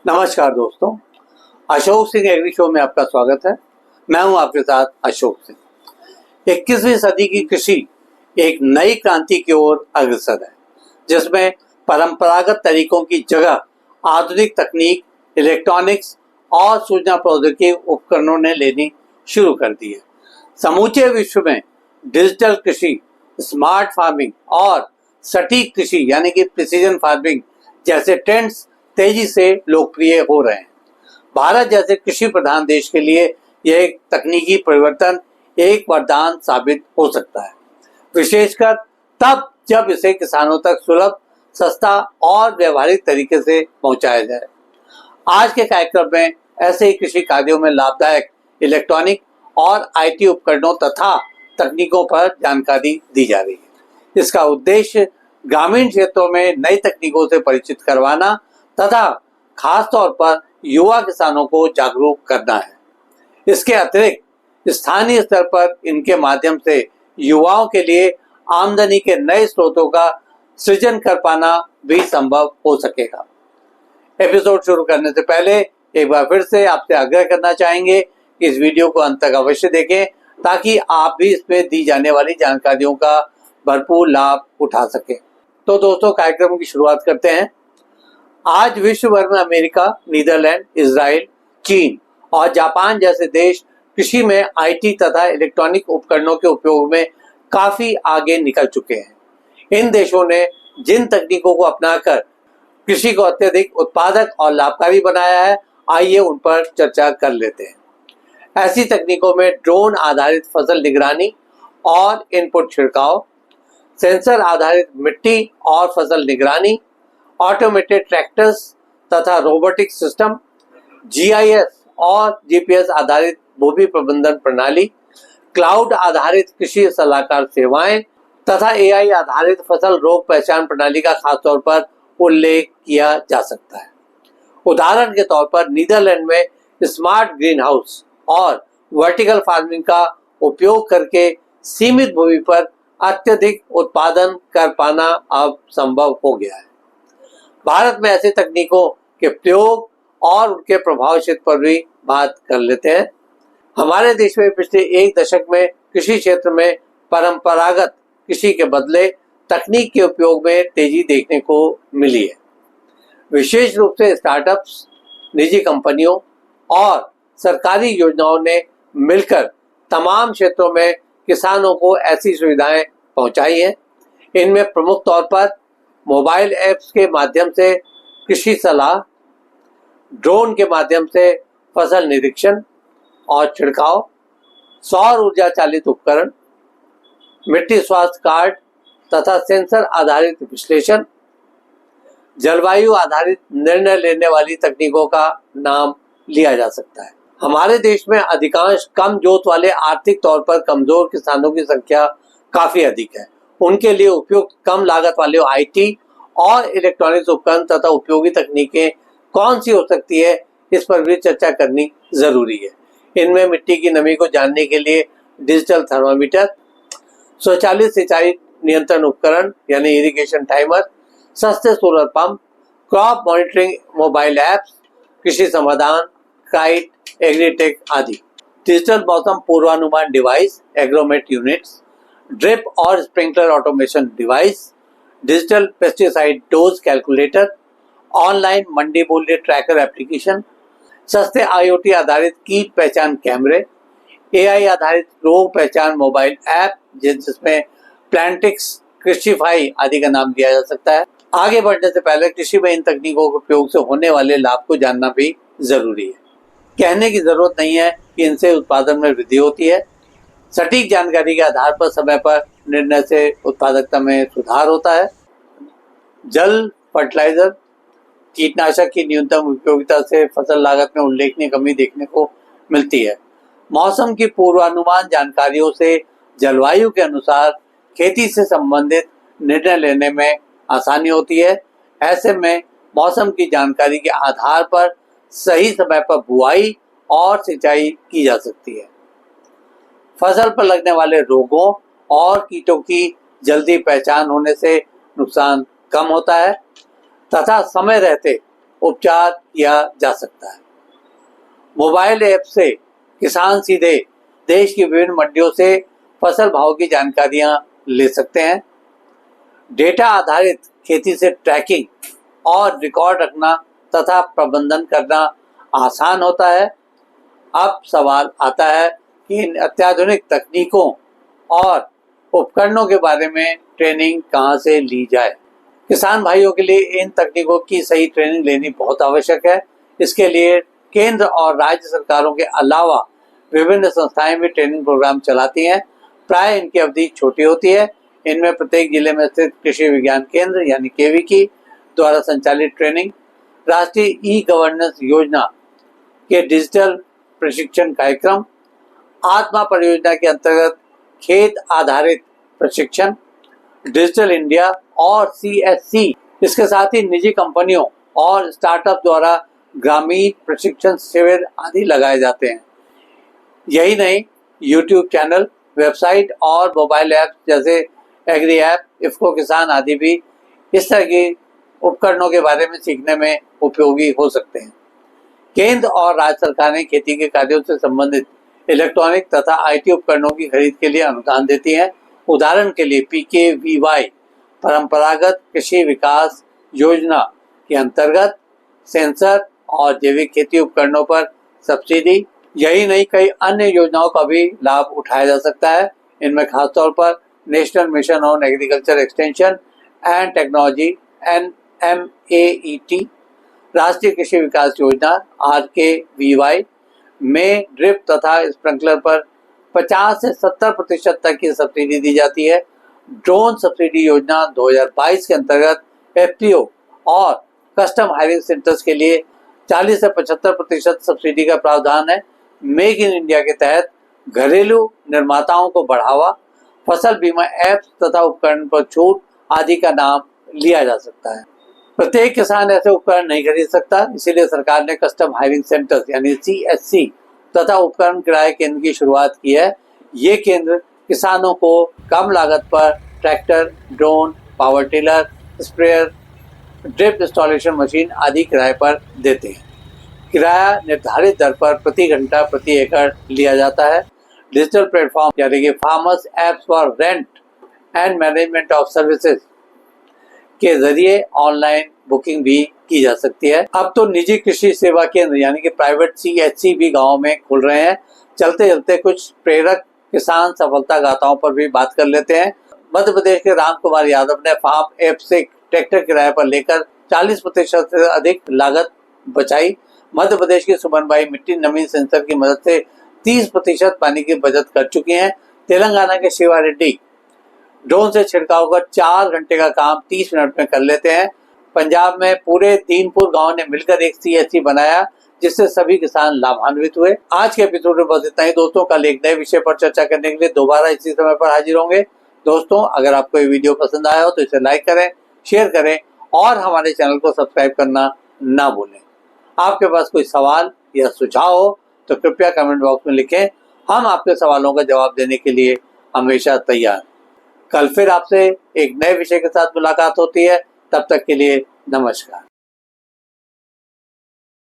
नमस्कार दोस्तों, Ashok Singh agree show में आपका स्वागत है। मैं हूं आपके साथ अशोक सिंह। 21वीं सदी की कृषि एक नई क्रांति की ओर अग्रसर है, जिसमें परंपरागत तरीकों की जगह आधुनिक तकनीक, इलेक्ट्रॉनिक्स और सूचना प्रौद्योगिकी उपकरणों ने लेनी शुरू कर दी है। समूचे विश्व में डिजिटल कृषि, स्मार्ट फार्मिंग और सटीक कृषि यानी कि प्रिसीजन फार्मिंग जैसे ट्रेंड्स तेजी से लोकप्रिय हो रहे हैं। भारत जैसे कृषि प्रधान देश के लिए यह तकनीकी परिवर्तन एक वरदान साबित हो सकता है, विशेषकर तब जब इसे किसानों तक सुलभ, सस्ता और व्यवहारिक तरीके से पहुंचाया जाए। आज के कार्यक्रम में ऐसे ही कृषि कार्यों में लाभदायक इलेक्ट्रॉनिक और आईटी उपकरणों तथा तकनीकों पर जानकारी दी जा रही है। इसका उद्देश्य ग्रामीण क्षेत्रों में नई तकनीकों से परिचित करवाना तथा खास तौर पर युवा किसानों को जागरूक करना है। इसके अतिरिक्त स्थानीय स्तर पर इनके माध्यम से युवाओं के लिए आमदनी के नए स्रोतों का सृजन कर पाना भी संभव हो सकेगा। एपिसोड शुरू करने से पहले एक बार फिर से आपसे आग्रह करना चाहेंगे कि इस वीडियो को अंत तक अवश्य देखें, ताकि आप भी इसमें दी जाने वाली जानकारियों का भरपूर लाभ उठा सकें। तो दोस्तों, कार्यक्रम की शुरुआत करते हैं। आज विश्व भर में अमेरिका, नीदरलैंड, इजराइल, चीन और जापान जैसे देश कृषि में आईटी तथा इलेक्ट्रॉनिक उपकरणों के उपयोग में काफी आगे निकल चुके हैं। इन देशों ने जिन तकनीकों को अपनाकर कृषि को अत्यधिक उत्पादक और लाभकारी बनाया है, आइए उन पर चर्चा कर लेते हैं। ऐसी तकनीकों में ड्रोन आधारित फसल निगरानी और इनपुट छिड़काव, सेंसर आधारित मिट्टी और फसल निगरानी, ऑटोमेटेड ट्रैक्टर्स तथा रोबोटिक सिस्टम, जीआईएस और जीपीएस आधारित भूमि प्रबंधन प्रणाली, क्लाउड आधारित कृषि सलाहकार सेवाएं तथा एआई आधारित फसल रोग पहचान प्रणाली का खासतौर पर उल्लेख किया जा सकता है। उदाहरण के तौर पर नीदरलैंड में स्मार्ट ग्रीन हाउस और वर्टिकल फार्मिंग का उपयोग करके सीमित भूमि पर अत्यधिक उत्पादन कर पाना अब संभव हो गया है। भारत में ऐसी तकनीकों के प्रयोग और उनके प्रभाव क्षेत्र पर भी बात कर लेते हैं। हमारे देश में पिछले एक दशक में कृषि क्षेत्र में परंपरागत कृषि के बदले तकनीक के उपयोग में तेजी देखने को मिली है। विशेष रूप से स्टार्टअप्स, निजी कंपनियों और सरकारी योजनाओं ने मिलकर तमाम क्षेत्रों में किसानों को ऐसी सुविधाएं पहुंचाई हैं। इनमें प्रमुख तौर पर मोबाइल ऐप्स के माध्यम से कृषि सलाह, ड्रोन के माध्यम से फसल निरीक्षण और छिड़काव, सौर ऊर्जा चालित उपकरण, मिट्टी स्वास्थ्य कार्ड तथा सेंसर आधारित विश्लेषण, जलवायु आधारित निर्णय लेने वाली तकनीकों का नाम लिया जा सकता है। हमारे देश में अधिकांश कम जोत वाले, आर्थिक तौर पर कमजोर किसानों की संख्या काफी अधिक है। उनके लिए उपयुक्त कम लागत वाले आईटी और इलेक्ट्रॉनिक्स उपकरण तथा उपयोगी तकनीकें कौन सी हो सकती है, इस पर भी चर्चा करनी जरूरी है। इनमें मिट्टी की नमी को जानने के लिए डिजिटल थर्मामीटर, स्वचालित सिंचाई नियंत्रण उपकरण यानी इरिगेशन टाइमर, सस्ते solar pump, crop monitoring mobile apps, कृषि समाधान, काइट, एग्रीटेक आदि, डिजिटल मौसम पूर्वानुमान डिवाइस, एग्रोमेट यूनिट्स, ड्रिप और sprinkler automation device, digital pesticide dose calculator, online मंडी मूल्य ट्रैकर एप्लीकेशन, सस्ते आईओटी आधारित कीट पहचान कैमरे, एआई आधारित रोग पहचान मोबाइल ऐप जिसमें प्लांटिक्स, कृषिफाई आदि का नाम दिया जा सकता है। आगे बढ़ने से पहले कृषि में इन तकनीकों के उपयोग से होने वाले लाभ को जानना भी जरूरी है। कहने की जरूरत नहीं है कि इनसे उत्पादन में वृद्धि होती है। सटीक जानकारी के आधार पर समय पर निर्णय से उत्पादकता में सुधार होता है। जल, फर्टिलाइजर, कीटनाशक की न्यूनतम उपयोगिता से फसल लागत में उल्लेखनीय कमी देखने को मिलती है। मौसम की पूर्वानुमान जानकारियों से जलवायु के अनुसार खेती से संबंधित निर्णय लेने में आसानी होती है। ऐसे में मौसम की जानकारी के आधार पर सही समय पर बुआई और सिंचाई की जा सकती है। फसल पर लगने वाले रोगों और कीटों की जल्दी पहचान होने से नुकसान कम होता है तथा समय रहते उपचार किया जा सकता है। मोबाइल ऐप से किसान सीधे देश की विभिन्न मंडियों से फसल भाव की जानकारियां ले सकते हैं। डेटा आधारित खेती से ट्रैकिंग और रिकॉर्ड रखना तथा प्रबंधन करना आसान होता है। अब सवाल आता है कि इन अत्याधुनिक तकनीकों और उपकरणों के बारे में ट्रेनिंग कहाँ से ली जाए। किसान भाइयों के लिए इन तकनीकों की सही ट्रेनिंग लेनी बहुत आवश्यक है। इसके लिए केंद्र और राज्य सरकारों के अलावा विभिन्न संस्थाएं भी ट्रेनिंग प्रोग्राम चलाती हैं। प्राय इनकी अवधि छोटी होती है। इनमें प्रत्येक जिले में स्थित कृषि विज्ञान केंद्र यानी केवीकी द्वारा संचालित ट्रेनिंग, राष्ट्रीय ई गवर्नेंस योजना के डिजिटल प्रशिक्षण कार्यक्रम, आत्मा परियोजना के अंतर्गत खेत आधारित प्रशिक्षण, डिजिटल इंडिया और CSC, इसके साथ ही निजी कंपनियों और स्टार्टअप द्वारा ग्रामीण प्रशिक्षण शिविर आदि लगाए जाते हैं। यही नहीं, YouTube चैनल, वेबसाइट और मोबाइल ऐप जैसे एग्री ऐप, इफ्को किसान आदि भी इस तरह के उपकरणों के बारे में सीखने में उपयोगी हो सकते हैं। केंद्र और राज्य सरकारें खेती के कार्यों से संबंधित इलेक्ट्रॉनिक तथा IT उपकरणों की खरीद के लिए अनुदान देती हैं। उदाहरण के लिए PKVY परंपरागत कृषि विकास योजना के अंतर्गत सेंसर और जैविक खेती उपकरणों पर सब्सिडी। यही नहीं, कई अन्य योजनाओं का भी लाभ उठाया जा सकता है। इनमें खासतौर पर national mission on agriculture extension and technology NMAET, राष्ट्रीय कृषि विकास योजना RKVY में ड्रिप तथा स्प्रिंकलर पर 50 से 70% तक की सब्सिडी दी जाती है। ड्रोन सब्सिडी योजना 2022 के अंतर्गत FPO और कस्टम हायरिंग सेंटर्स के लिए 40 से 75% सब्सिडी का प्रावधान है। मेक इन इंडिया के तहत घरेलू निर्माताओं को बढ़ावा, फसल बीमा ऐप्स तथा उपकरण पर छूट आदि का नाम लिया जा सकता है। प्रत्येक किसान ऐसे उपकरण नहीं खरीद सकता, इसीलिए सरकार ने कस्टम हायरिंग सेंटर्स यानी CSC तथा उपकरण किराए केंद्र की शुरुआत की है। ये केंद्र किसानों को कम लागत पर tractor, drone, power tiller, sprayer, drip installation machine आदि किराए पर देते हैं। किराया निर्धारित दर पर प्रति घंटा प्रति एकड़ लिया जाता है। डिजिटल प्लेटफॉर्म यानी कि farmers apps for rent and management of services के जरिए ऑनलाइन बुकिंग भी की जा सकती है। अब तो निजी कृषि सेवा केंद्र यानी कि प्राइवेट CHC भी गाँव में खुल रहे हैं। चलते चलते कुछ प्रेरक किसान सफलता गाथाओं पर भी बात कर लेते हैं। मध्य प्रदेश के राम कुमार यादव ने फार्म ऐप से ट्रैक्टर किराए पर लेकर 40% से अधिक लागत बचाई। मध्य प्रदेश की सुमनबाई मिट्टी नमी सेंसर की मदद से 30% पानी की बचत कर चुकी हैं। तेलंगाना के शिवा रेड्डी ड्रोन से छिड़काव कर 4 घंटे का काम 30 मिनट में कर लेते हैं। पंजाब में पूरे दीनपुर गांव ने मिलकर एक CSC बनाया, जिससे सभी किसान लाभान्वित हुए। आज के एपिसोड में बस इतना ही दोस्तों। कल एक नए विषय पर चर्चा करने के लिए दोबारा इसी समय पर हाजिर होंगे। दोस्तों, अगर आपको ये वीडियो पसंद आया हो तो इसे लाइक करें, शेयर करें और हमारे चैनल को सब्सक्राइब करना ना भूलें। आपके पास कोई सवाल या सुझाव हो तो कृपया कमेंट बॉक्स में लिखें। हम आपके सवालों का जवाब देने के लिए हमेशा तैयार। कल फिर आपसे एक नए विषय के साथ मुलाकात होती है। तब तक के लिए नमस्कार।